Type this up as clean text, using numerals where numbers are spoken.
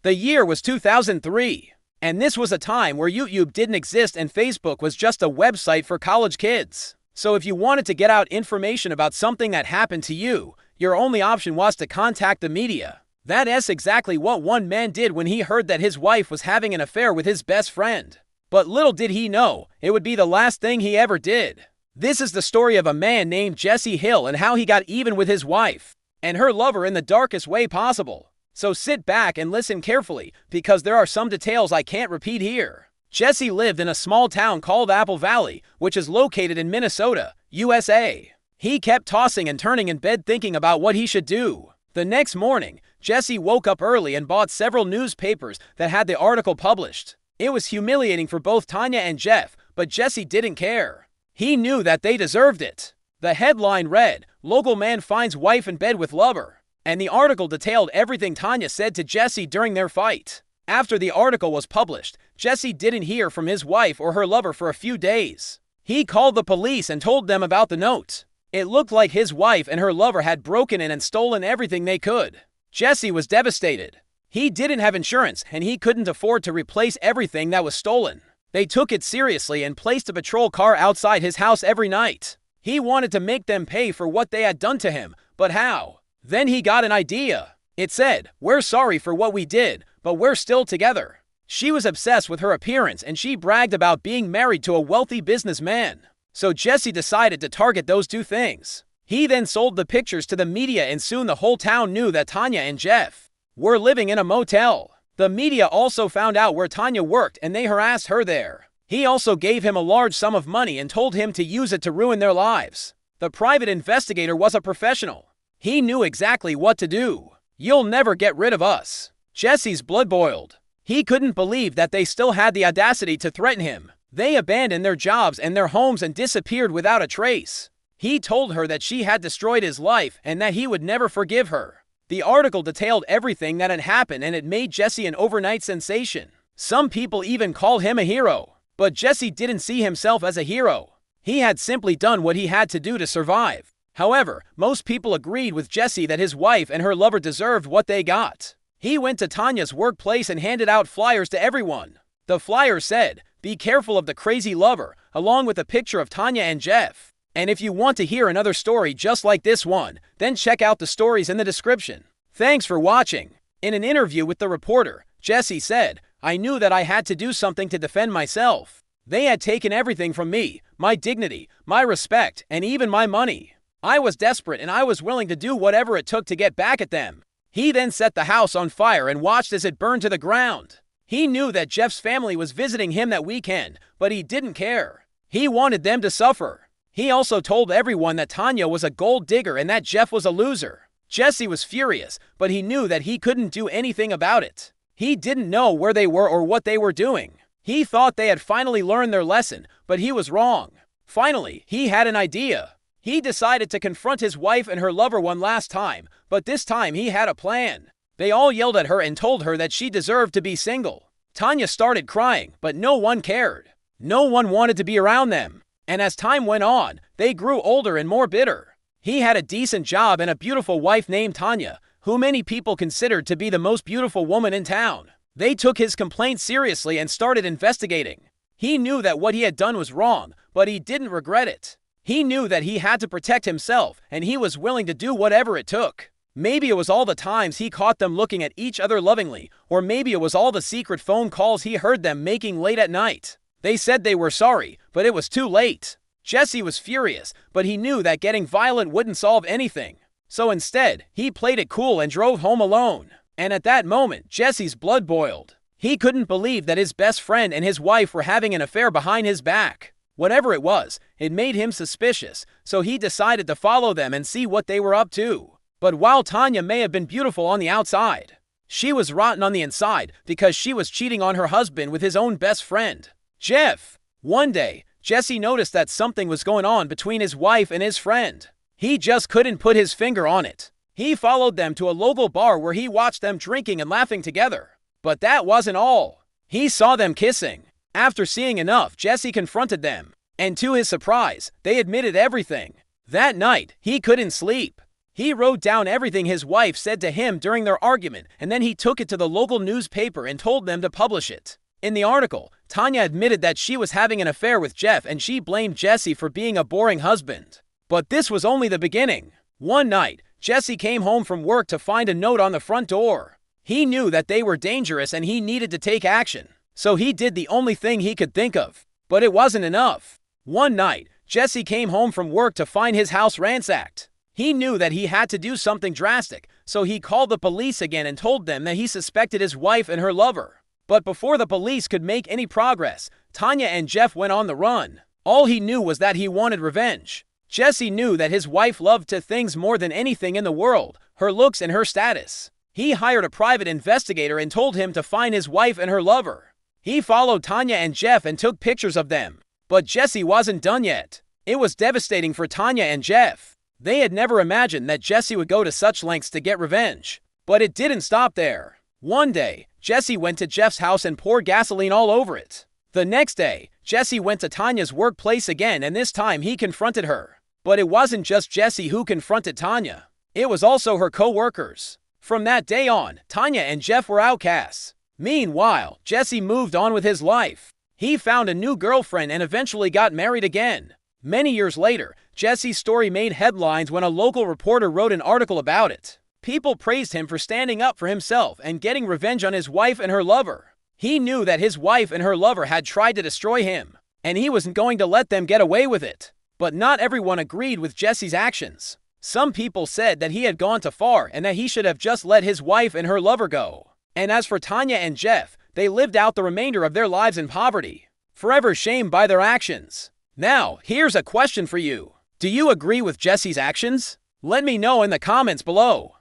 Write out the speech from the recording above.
The year was 2003, and this was a time where YouTube didn't exist and Facebook was just a website for college kids. So if you wanted to get out information about something that happened to you, your only option was to contact the media. That's exactly what one man did when he heard that his wife was having an affair with his best friend. But little did he know, it would be the last thing he ever did. This is the story of a man named Jesse Hill and how he got even with his wife and her lover in the darkest way possible. So sit back and listen carefully, because there are some details I can't repeat here. Jesse lived in a small town called Apple Valley, which is located in Minnesota, USA. He kept tossing and turning in bed thinking about what he should do. The next morning, Jesse woke up early and bought several newspapers that had the article published. It was humiliating for both Tanya and Jeff, but Jesse didn't care. He knew that they deserved it. The headline read, "Local man finds wife in bed with lover," and the article detailed everything Tanya said to Jesse during their fight. After the article was published, Jesse didn't hear from his wife or her lover for a few days. He called the police and told them about the note. It looked like his wife and her lover had broken in and stolen everything they could. Jesse was devastated. He didn't have insurance and he couldn't afford to replace everything that was stolen. They took it seriously and placed a patrol car outside his house every night. He wanted to make them pay for what they had done to him, but how? Then he got an idea. It said, "We're sorry for what we did, but we're still together." She was obsessed with her appearance and she bragged about being married to a wealthy businessman. So Jesse decided to target those two things. He then sold the pictures to the media and soon the whole town knew that Tanya and Jeff were living in a motel. The media also found out where Tanya worked and they harassed her there. He also gave him a large sum of money and told him to use it to ruin their lives. The private investigator was a professional. He knew exactly what to do. "You'll never get rid of us." Jesse's blood boiled. He couldn't believe that they still had the audacity to threaten him. They abandoned their jobs and their homes and disappeared without a trace. He told her that she had destroyed his life and that he would never forgive her. The article detailed everything that had happened and it made Jesse an overnight sensation. Some people even called him a hero. But Jesse didn't see himself as a hero. He had simply done what he had to do to survive. However, most people agreed with Jesse that his wife and her lover deserved what they got. He went to Tanya's workplace and handed out flyers to everyone. The flyer said, "Be careful of the crazy lover," along with a picture of Tanya and Jeff. And if you want to hear another story just like this one, then check out the stories in the description. Thanks for watching. In an interview with the reporter, Jesse said, "I knew that I had to do something to defend myself. They had taken everything from me, my dignity, my respect, and even my money. I was desperate and I was willing to do whatever it took to get back at them." He then set the house on fire and watched as it burned to the ground. He knew that Jeff's family was visiting him that weekend, but he didn't care. He wanted them to suffer. He also told everyone that Tanya was a gold digger and that Jeff was a loser. Jesse was furious, but he knew that he couldn't do anything about it. He didn't know where they were or what they were doing. He thought they had finally learned their lesson, but he was wrong. Finally, he had an idea. He decided to confront his wife and her lover one last time, but this time he had a plan. They all yelled at her and told her that she deserved to be single. Tanya started crying, but no one cared. No one wanted to be around them. And as time went on, they grew older and more bitter. He had a decent job and a beautiful wife named Tanya, who many people considered to be the most beautiful woman in town. They took his complaint seriously and started investigating. He knew that what he had done was wrong, but he didn't regret it. He knew that he had to protect himself, and he was willing to do whatever it took. Maybe it was all the times he caught them looking at each other lovingly, or maybe it was all the secret phone calls he heard them making late at night. They said they were sorry, but it was too late. Jesse was furious, but he knew that getting violent wouldn't solve anything. So instead, he played it cool and drove home alone. And at that moment, Jesse's blood boiled. He couldn't believe that his best friend and his wife were having an affair behind his back. Whatever it was, it made him suspicious, so he decided to follow them and see what they were up to. But while Tanya may have been beautiful on the outside, she was rotten on the inside because she was cheating on her husband with his own best friend, Jeff. One day, Jesse noticed that something was going on between his wife and his friend. He just couldn't put his finger on it. He followed them to a local bar where he watched them drinking and laughing together. But that wasn't all. He saw them kissing. After seeing enough, Jesse confronted them. And to his surprise, they admitted everything. That night, he couldn't sleep. He wrote down everything his wife said to him during their argument, and then he took it to the local newspaper and told them to publish it. In the article, Tanya admitted that she was having an affair with Jeff and she blamed Jesse for being a boring husband. But this was only the beginning. One night, Jesse came home from work to find a note on the front door. He knew that they were dangerous and he needed to take action. So he did the only thing he could think of. But it wasn't enough. One night, Jesse came home from work to find his house ransacked. He knew that he had to do something drastic, so he called the police again and told them that he suspected his wife and her lover. But before the police could make any progress, Tanya and Jeff went on the run. All he knew was that he wanted revenge. Jesse knew that his wife loved two things more than anything in the world: her looks and her status. He hired a private investigator and told him to find his wife and her lover. He followed Tanya and Jeff and took pictures of them. But Jesse wasn't done yet. It was devastating for Tanya and Jeff. They had never imagined that Jesse would go to such lengths to get revenge. But it didn't stop there. One day, Jesse went to Jeff's house and poured gasoline all over it. The next day, Jesse went to Tanya's workplace again, and this time he confronted her. But it wasn't just Jesse who confronted Tanya. It was also her co-workers. From that day on, Tanya and Jeff were outcasts. Meanwhile, Jesse moved on with his life. He found a new girlfriend and eventually got married again. Many years later, Jesse's story made headlines when a local reporter wrote an article about it. People praised him for standing up for himself and getting revenge on his wife and her lover. He knew that his wife and her lover had tried to destroy him, and he wasn't going to let them get away with it. But not everyone agreed with Jesse's actions. Some people said that he had gone too far and that he should have just let his wife and her lover go. And as for Tanya and Jeff, they lived out the remainder of their lives in poverty, forever shamed by their actions. Now, here's a question for you. Do you agree with Jesse's actions? Let me know in the comments below.